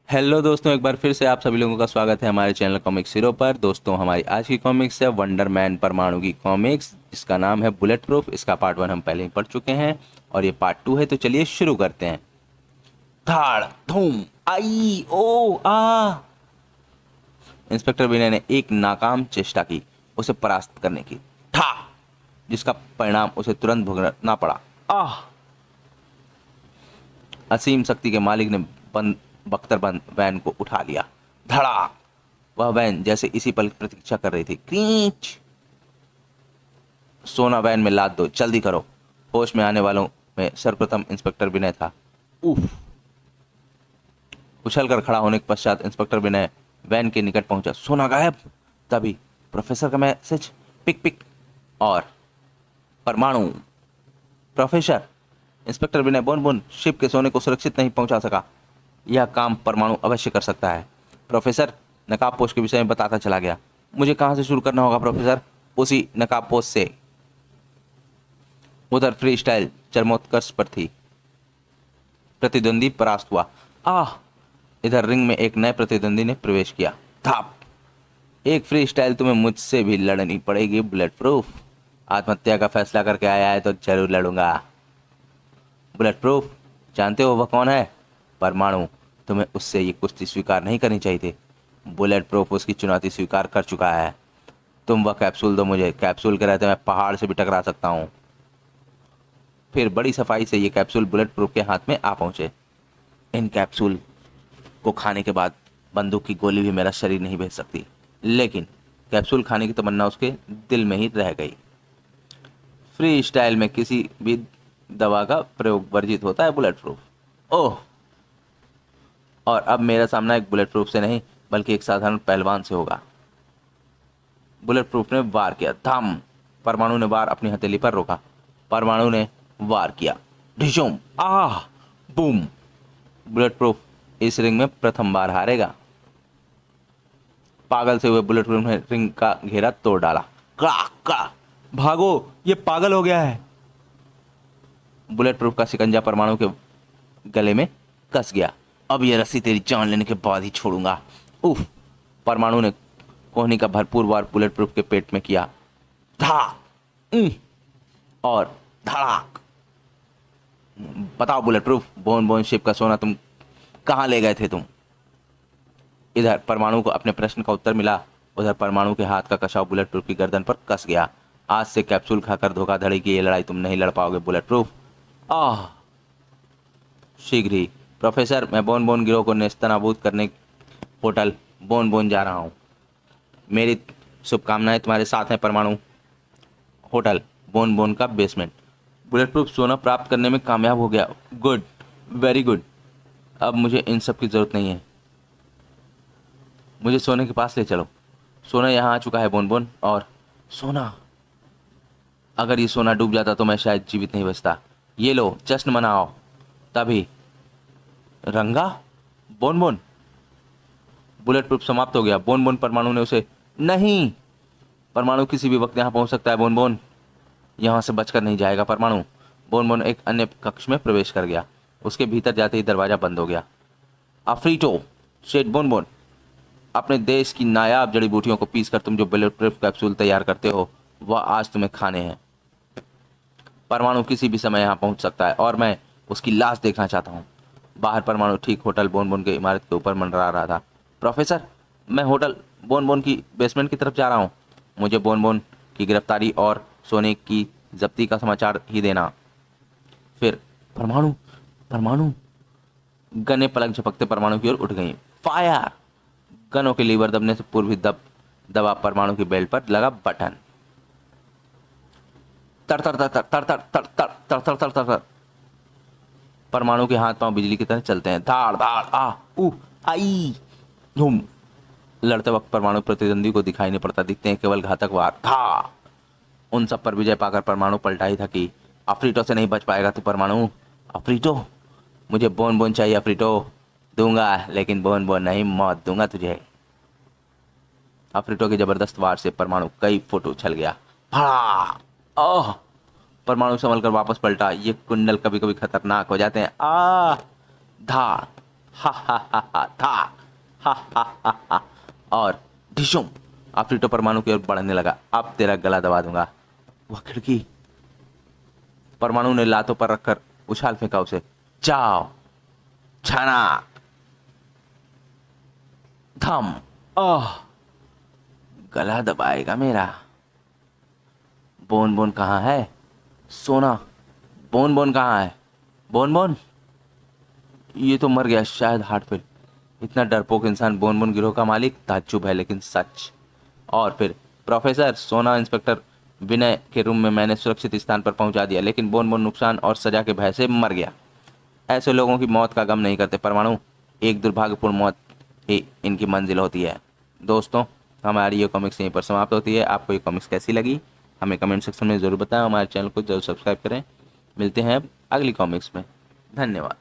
Hello दोस्तों, एक बार फिर से आप सभी लोगों का स्वागत है हमारे चैनल कॉमिक्स हीरो पर। दोस्तों, हमारी आज की कॉमिक्स है वंडर मैन परमाणु की कॉमिक्स, जिसका नाम है बुलेट प्रूफ। इसका पार्ट 1 हम पहले ही पढ़ चुके हैं और ये पार्ट 2 है, तो चलिए शुरू करते हैं। धाड़ धूम आई ओ आ। इंस्पेक्टर विनय ने एक नाकाम चेष्टा की उसे परास्त करने की, था जिसका परिणाम उसे तुरंत भुगतना पड़ा। आह! असीम शक्ति के मालिक ने बख्तरबंद वैन को उठा लिया। धड़ाक! वह वैन जैसे इसी पल की प्रतीक्षा कर रही थी। क्रींच! सोना वैन में लाद दो, जल्दी करो। होश में आने वालों में सर्वप्रथम इंस्पेक्टर विनय था। उफ! उछल कर खड़ा होने के पश्चात इंस्पेक्टर विनय वैन के निकट पहुंचा। सोना गायब। तभी प्रोफेसर का मैसेज। पिक पिक। और परमाणु। प्रोफेसर। इंस्पेक्टर विनय बोन बोन शिप के सोने को सुरक्षित नहीं पहुंचा सका। यह काम परमाणु अवश्य कर सकता है। प्रोफेसर, नकाबपोश के विषय में बताता चला गया। मुझे कहाँ से शुरू करना होगा प्रोफेसर? उसी नकाबपोश से। उधर फ्री स्टाइल चरमोत्कर्ष पर थी। प्रतिद्वंदी परास्त हुआ। आह! इधर रिंग में एक नए प्रतिद्वंदी ने प्रवेश किया। थाप! एक फ्री स्टाइल तुम्हें मुझसे भी लड़नी पड़ेगी बुलेट प्रूफ। आत्महत्या का फैसला करके आया है तो जरूर लड़ूंगा। बुलेट प्रूफ, जानते हो वह कौन है? परमाणु। तुम्हें उससे ये कुश्ती स्वीकार नहीं करनी चाहिए थी। बुलेट प्रूफ उसकी चुनौती स्वीकार कर चुका है। तुम वह कैप्सूल दो मुझे। कैप्सूल के रहते मैं पहाड़ से भी टकरा सकता हूँ। फिर बड़ी सफाई से ये कैप्सूल बुलेट प्रूफ के हाथ में आ पहुंचे। इन कैप्सूल को खाने के बाद बंदूक की गोली भी मेरा शरीर नहीं भेज सकती, लेकिन कैप्सूल खाने की तमन्ना उसके दिल में ही रह गई। फ्री स्टाइल में किसी भी दवा का प्रयोग वर्जित होता है बुलेट प्रूफ। ओह! और अब मेरा सामना एक बुलेट प्रूफ से नहीं बल्कि एक साधारण पहलवान से होगा। बुलेट प्रूफ ने वार किया। धम! परमाणु ने वार अपनी हथेली पर रोका। परमाणु ने वार किया। ढिशुम! आह! बूम! बुलेट प्रूफ इस रिंग में प्रथम बार हारेगा। पागल से हुए बुलेट प्रूफ ने रिंग का घेरा तोड़ डाला। क्राक का! भागो, ये पागल हो गया है। बुलेट प्रूफ का शिकंजा परमाणु के गले में कस गया। अब यह रस्सी तेरी जान लेने के बाद ही छोड़ूंगा। उफ! परमाणु ने कोहनी का भरपूर वार बुलेट प्रूफ के पेट में किया। धाक! और धड़ाक! बताओ बुलेट प्रूफ, बोन बोन शिप का सोना तुम कहाँ ले गए थे तुम? इधर परमाणु को अपने प्रश्न का उत्तर मिला। उधर परमाणु के हाथ का कशाव बुलेट प्रूफ की गर्दन पर कस गया। आज से कैप्सूल खाकर धोखाधड़ी की ये लड़ाई तुम नहीं लड़ पाओगे बुलेट प्रूफ। आह! शीघ्र ही। प्रोफेसर, मैं बोन बोन गिरोह को नेस्तनाबूद करने होटल बोन बोन जा रहा हूँ। मेरी शुभकामनाएं तुम्हारे साथ हैं परमाणु। होटल बोन बोन का बेसमेंट। बुलेट प्रूफ सोना प्राप्त करने में कामयाब हो गया। Good, very good. अब मुझे इन सब की जरूरत नहीं है। मुझे सोने के पास ले चलो। सोना यहाँ आ चुका है बोन बोन। और सोना, अगर ये सोना डूब जाता तो मैं शायद जीवित नहीं बचता। ये लो, जश्न मनाओ। तभी रंगा! Bone bone! बुलेट प्रूफ समाप्त हो गया। Bone bone! परमाणु ने उसे। नहीं! परमाणु किसी भी वक्त यहाँ पहुंच सकता है बोन बोन। यहाँ से बचकर नहीं जाएगा परमाणु। बोन बोन एक अन्य कक्ष में प्रवेश कर गया। उसके भीतर जाते ही दरवाजा बंद हो गया। अफ्रीटो! Sheth bone bone! अपने देश की नायाब जड़ी बूटियों को पीसकर तुम जो बुलेट प्रूफ कैप्सूल तैयार करते हो, वह आज तुम्हें खाने हैं। परमाणु किसी भी समय यहाँ पहुंच सकता है और मैं उसकी लाश देखना चाहता हूँ। बाहर परमाणु ठीक होटल बोन बोन के इमारत के ऊपर मंडरा रहा था। प्रोफेसर, मैं होटल बोन बोन की बेसमेंट की तरफ जा रहा हूँ। मुझे बोन बोन की गिरफ्तारी और सोने की जब्ती का समाचार ही देना। फिर परमाणु! परमाणु! गनें पलक झपकते परमाणु की ओर उठ गईं। फायर! गनों के लीवर दबने से पूर्व ही दबा परमाणु की बेल्ट पर लगा बटन। तर तर तर तर तर तर तर तर तर तर तर तर। परमाणु के हाथ पांव बिजली की तरह चलते हैं। धाड़ धाड़ आ ऊ आई धूम! लड़ते वक्त परमाणु प्रतिद्वंदी को दिखाई नहीं पड़ता, दिखते हैं केवल घातक वार। था! उन सब पर विजय पाकर परमाणु पलटा ही था कि अफ्रीटो से नहीं बच पाएगा तू परमाणु। अफ्रीटो! मुझे बोन बोन चाहिए अफ्रीटो। दूंगा, लेकिन बोन बोन नहीं, मौत दूंगा तुझे। अफ्रीटो के जबरदस्त वार से परमाणु कई फुट उछल गया। भड़ा! ओह! परमाणु संभल कर वापस पलटा। ये कुंडल कभी कभी खतरनाक हो जाते हैं। आ! धाड़! हा हा हा हा था, हा हा हा हा। और ढिशुम, अफ्रीटो परमाणु की ओर बढ़ने लगा। अब तेरा गला दबा दूंगा। वह खिड़की, परमाणु ने लातों पर रखकर उछाल फेंका उसे। जाओ छाना, थम, ओह, गला दबाएगा मेरा। बोन बोन कहाँ है? सोना, बोन बोन कहाँ है? बोन बोन, ये तो मर गया शायद हार्ट फेल। इतना डरपोक इंसान बोन बोन गिरोह का मालिक, ताज्जुब है लेकिन सच। और फिर प्रोफेसर, सोना इंस्पेक्टर विनय के रूम में मैंने सुरक्षित स्थान पर पहुंचा दिया, लेकिन बोन बोन नुकसान और सजा के भय से मर गया। ऐसे लोगों की मौत का गम नहीं करते परमाणु, एक दुर्भाग्यपूर्ण मौत ही इनकी मंजिल होती है। दोस्तों, हमारी ये कॉमिक्स यहीं पर समाप्त होती है। आपको ये कॉमिक्स कैसी लगी हमें कमेंट सेक्शन में ज़रूर बताएं। हमारे चैनल को जरूर सब्सक्राइब करें। मिलते हैं अब अगली कॉमिक्स में। धन्यवाद।